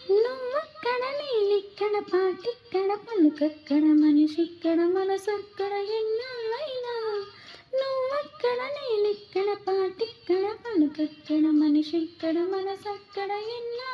నువ్వక్కడ నేనిక్కడ పాటిక్కడ పలుకక్కడ మనిషిక్కడ మనసక్కడ ఎన్నాళ్ళైనా నువ్వక్కడ నేనిక్కడ పాటిక్కడ పలుకక్కడ మనిషిక్కడ మనసక్కడ ఎన్నాళ్ళైనా